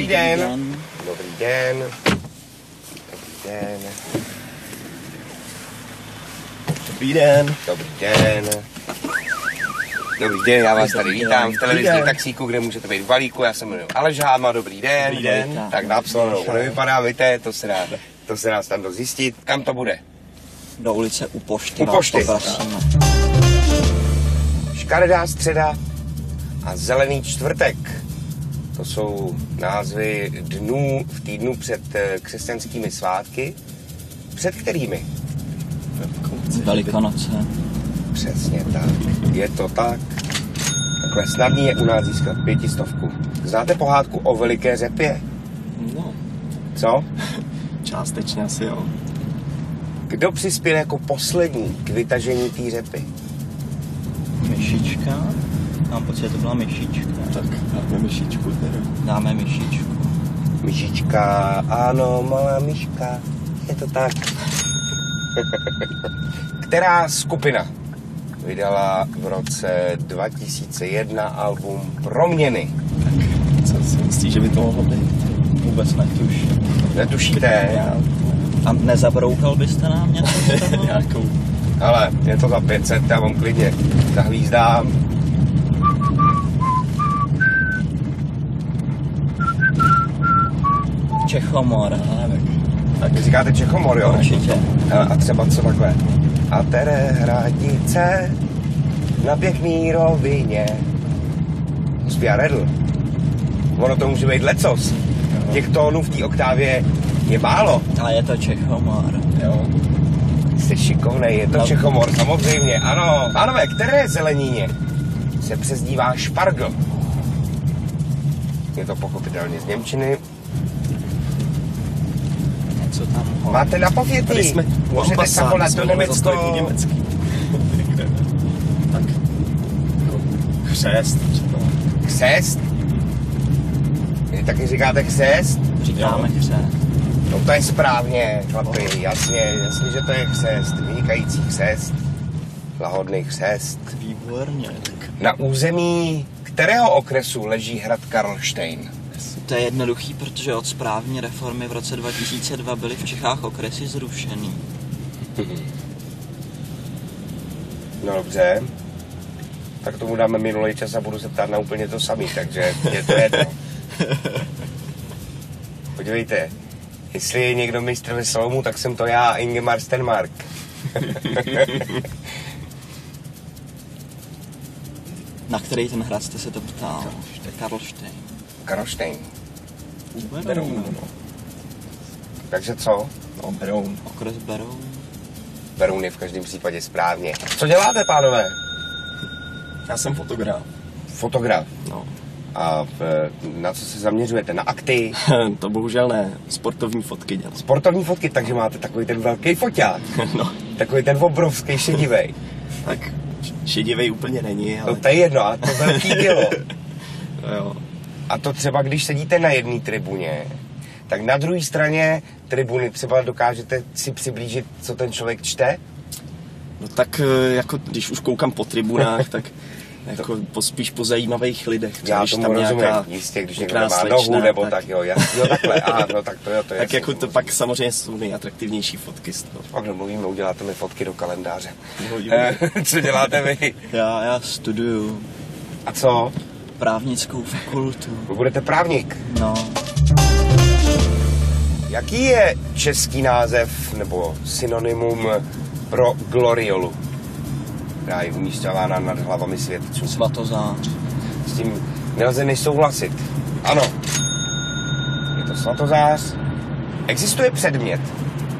Dobrý den. Dobrý den. Dobrý den. Dobrý den. Dobrý den. Dobrý den, já vás tady vítám v televizním taxíku, kde můžete být v balíku. Já se jmenuji Aleš Háma, dobrý den. Dobrý den. Tak napsanou, nevypadá, víte, to se nás tam dozjistit. Kam to bude? Do ulice u pošty. U pošty. Poprosíme. Škaredá středa a zelený čtvrtek. To jsou názvy dnů v týdnu před křesťanskými svátky. Před kterými? Velikonoce. Přesně tak. Je to tak. Takhle snadný je u nás získat 500. Znáte pohádku o veliké řepě? No, Co? částečně asi jo. Kdo přispěl jako poslední k vytažení té řepy? Myšička. Mám pocit, že to byla myšička. Tak dáme myšičku teda. Dáme myšičku. Myšička, ano, malá myška. Je to tak. Která skupina vydala v roce 2001 album Proměny? Co si myslíš, že by to mohlo být? Vůbec netuším. Netušíte? A nezabrouchal byste nám něco? Nějakou. Ale je to za 500, já vám klidně zahvízdám. Čechomor, Tak říkáte Čechomor, jo? určitě. A třeba co takhle? A tere hradice na pěkný rovině. Zpívá Redl. Ono to může být lecos. Těch tónů v té oktávě je málo. A je to Čechomor. Jo. Jste šikovnej, je to No. Čechomor, samozřejmě. Ano. Pánové, které zelenině se přezdívá špargl? Je to pochopitelně z němčiny. Co tam? Máte na Tady povětí. jsme Můžete se volat do Německo. Německý. Tak. Křest třeba. Křest? Vy taky říkáte křest? Říkáme křest. No to je správně, chlapi, jasně, že to je křest, vynikající křest, lahodný křest. Výborně. Na území kterého okresu leží hrad Karlštejn? To je jednoduchý, protože od správní reformy v roce 2002 byly v Čechách okresy zrušený. No dobře, tak tomu dáme minulý čas a budu se ptát na úplně to samý, takže je to jedno. Podívejte, jestli je někdo mistr ve slalomu, tak jsem to já, Ingemar Stenmark. Na který ten hrad jste se to ptal? Karlštejn. Karlštejn. Beroun. Takže co? No, Beroun. Okres Beroun. Beroun je v každém případě správně. Co děláte, pánové? Já jsem fotograf. Fotograf. No. A na co se zaměřujete? Na akty? To bohužel ne. Sportovní fotky dělám. Sportovní fotky, takže máte takový ten velký foťák. No. Takový ten obrovský šedivej. Tak šedivej úplně není, ale... No to je jedno, a to velký bylo. Jo. A to třeba, když sedíte na jedné tribuně, tak na druhé straně tribuny třeba dokážete si přiblížit, co ten člověk čte? No tak jako když už koukám po tribunách, tak jako spíš po zajímavých lidech. Já když tomu tam rozumím, nějaká jistě, když někdo pěkná nemá slečna, nohu, nebo tak jo, jo takhle, aha, no tak to jo, to je Tak jasný. jako to pak samozřejmě jsou nejatraktivnější fotky z toho. Pak domluvíme, uděláte mi fotky do kalendáře. No, Co děláte vy? Já studuju A co? právnickou fakultu. Vy budete právník. No, Jaký je český název nebo synonymum pro gloriolu, která je umísťována nad hlavami svědců? Svatozář. S tím nelze než souhlasit. Ano, je to svatozář. Existuje předmět,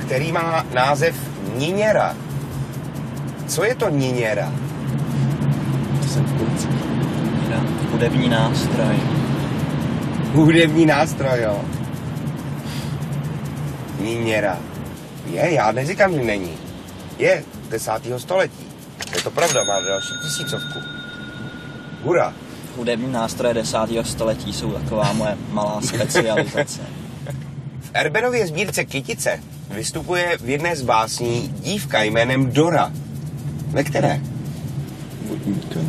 který má název niněra. Co je to niněra? To jsem v konci. Hudební nástroj. Hudební nástroj, jo. Niněra. Já neříkám, že není. Je 10. století. Je to pravda, má další 1000. Hurá. Hudební nástroje 10. století jsou taková moje malá specializace. V Erbenově sbírce Kytice vystupuje v jedné z básní dívka jménem Dora. Ve které? Vodníka.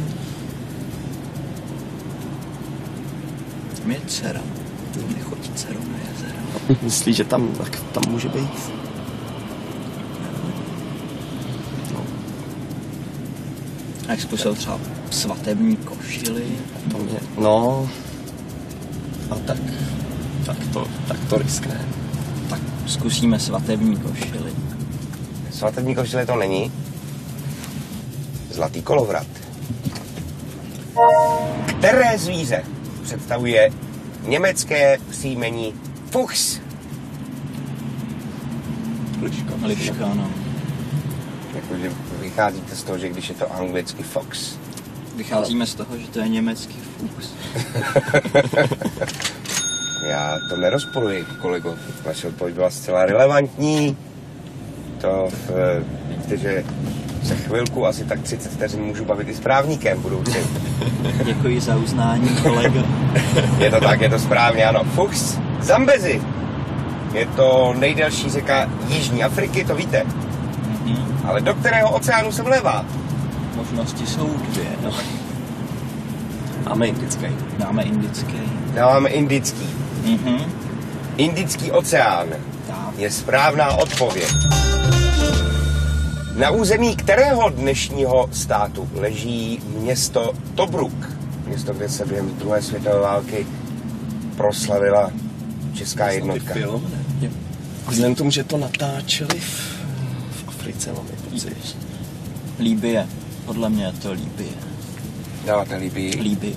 Mě dcera. Nechoďce na jezero. Myslíš, že tam může být? A jak zkusil třeba svatební košily? To mě, no... A tak to riskne. Tak zkusíme svatební košily. Svatební košile to není. Zlatý kolovrat. Které zvíře představuje německé příjmení Fuchs? Liška, no. Jakože vycházíte z toho, že když je to anglicky Fox. Vycházíme z toho, že to je německý Fuchs. Já to nerozporuji, kolego. Vaše odpověď byla zcela relevantní. Víte, že za chvilku, asi tak 30 vteřin můžu bavit i s právníkem budoucím. Děkuji za uznání, kolego. Je to tak, je to správně, ano. Fuchs Zambezi. Je to nejdelší řeka Jižní Afriky, to víte. Ale do kterého oceánu se vlévá? Možnosti jsou dvě, no. Máme indický. Dáme indický. Dáváme indický. Mhm. Indický oceán je správná odpověď. Na území kterého dnešního státu leží město Tobruk? Město, kde se během druhé světové války proslavila česká jednotka. Film, ne? Vzhledem tomu, že to natáčeli v Africe, mám pocit. Líbie. Podle mě je to Líbie. Dáváte Libii? Líbie.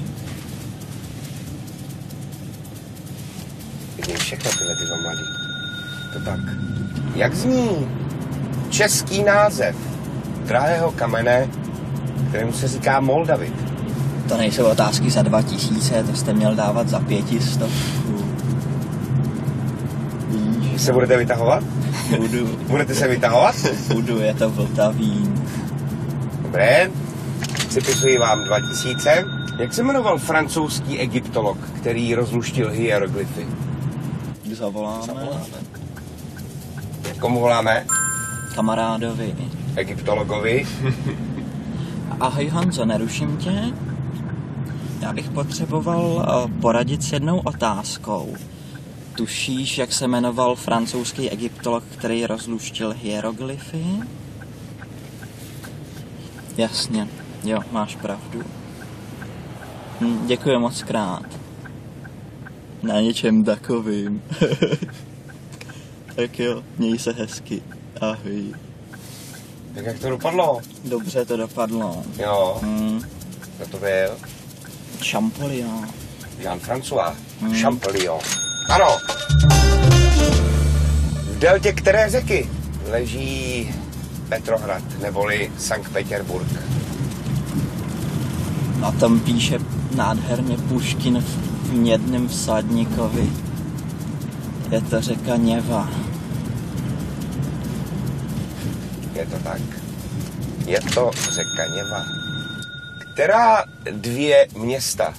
Vidím všechno tyhle ty mladí. To tak. Jak zní český název drahého kamene, kterému se říká Moldavit? To nejsou otázky za 2000, to jste měl dávat za 500. Se budete vytahovat? Budu. Budete se vytahovat? Budu, je to Vltavín. Dobré. Připisuji vám 2000. Jak se jmenoval francouzský egyptolog, který rozluštil hieroglyfy? Zavoláme. Komu voláme? Kamarádovi. Egyptologovi. Ahoj Honzo, neruším tě? Já bych potřeboval poradit s jednou otázkou. Tušíš, jak se jmenoval francouzský egyptolog, který rozluštil hieroglyfy? Jasně, jo, máš pravdu. Děkuji moc krát. Na něčem takovým. Tak jo, měj se hezky. Ahoj. Tak jak to dopadlo? Dobře to dopadlo. Jo. Kdo to byl? Champollion. Jean-François Champollion. Ano. V deltě které řeky leží Petrohrad, neboli Sankt Petěrburg? A tam píše nádherně Puškin v Mědném vsadníkovi. Je to řeka Něva. Je to tak. Je to řeka Něva. Která dvě města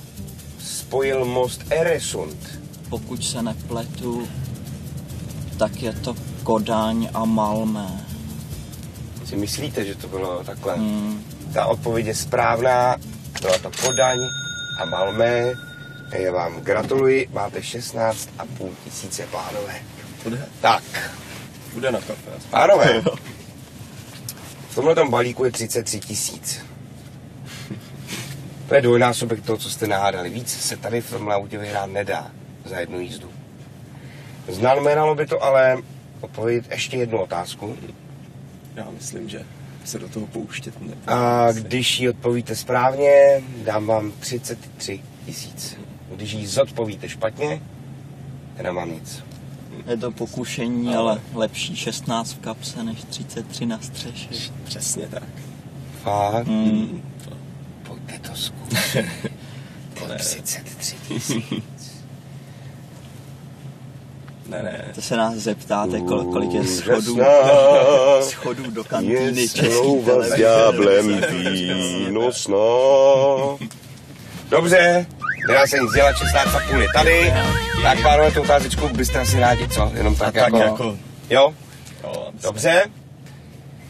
spojil most Eresund? Pokud se nepletu, tak je to Kodaň a Malmö. Si myslíte, že to bylo takhle? Ta odpověď je správná. Byla to Kodaň a Malmö. Já vám gratuluji, máte 16,5 tisíce, pánové. Bude? Tak. Bude na kafe. Pánové, v tomhletom balíku je 33 tisíc. To je dvojnásobek toho, co jste nahádali. Víc se tady v tomhle autě vyhrát nedá za jednu jízdu. Znamenalo by to ale odpovědět ještě jednu otázku. Já myslím, že se do toho pouštět nebude. A když ji odpovíte správně, dám vám 33 tisíc. Když ji zodpovíte špatně, nemám nic. Je to pokušení, ale lepší 16 v kapse než 33 na střeše. Přesně tak. Fakt? Pojďte to zkusit. 33 tisíc. Ne. To se nás zeptáte, kolik je schodů do kantýny český s ďáblem výnosno. Dobře, nedá se nic dělat, 16,5 je tady. Tak pánové, tu otázečku byste asi rádi, co? Jenom tak jako... Jo? Dobře.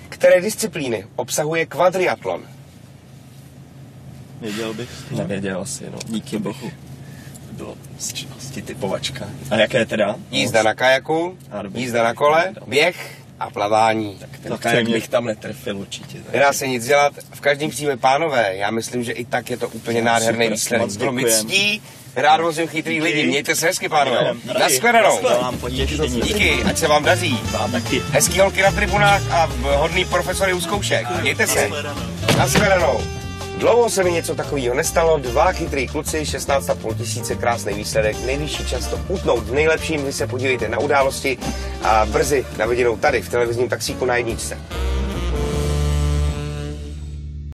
Které disciplíny obsahuje kvadriatlon? Věděl bych. Nevěděl asi, no. Díky bohu. bylo z činnosti typovačka. A jaké teda? Jízda na kajaku, jízda na kole, běh a plavání. Tak ten kajak bych tam netrefil určitě. Nedá se nic dělat, v každém případě pánové, já myslím, že i tak je to úplně nádherný výsledek. Bylo mi ctí, rád vozím chytrý lidi, mějte se hezky, pánové. Nashledanou. Díky, ať se vám daří. Vám taky. Hezký holky na tribunách a hodný profesory u zkoušek. Mějte se. Nashledanou. Dlouho se mi něco takového nestalo, 2 chytrý kluci, 16,5 tisíce, krásný výsledek, nejvyšší čas to utnout v nejlepším, vy se podívejte na události a brzy na viděnou tady v televizním taxíku na jedničce.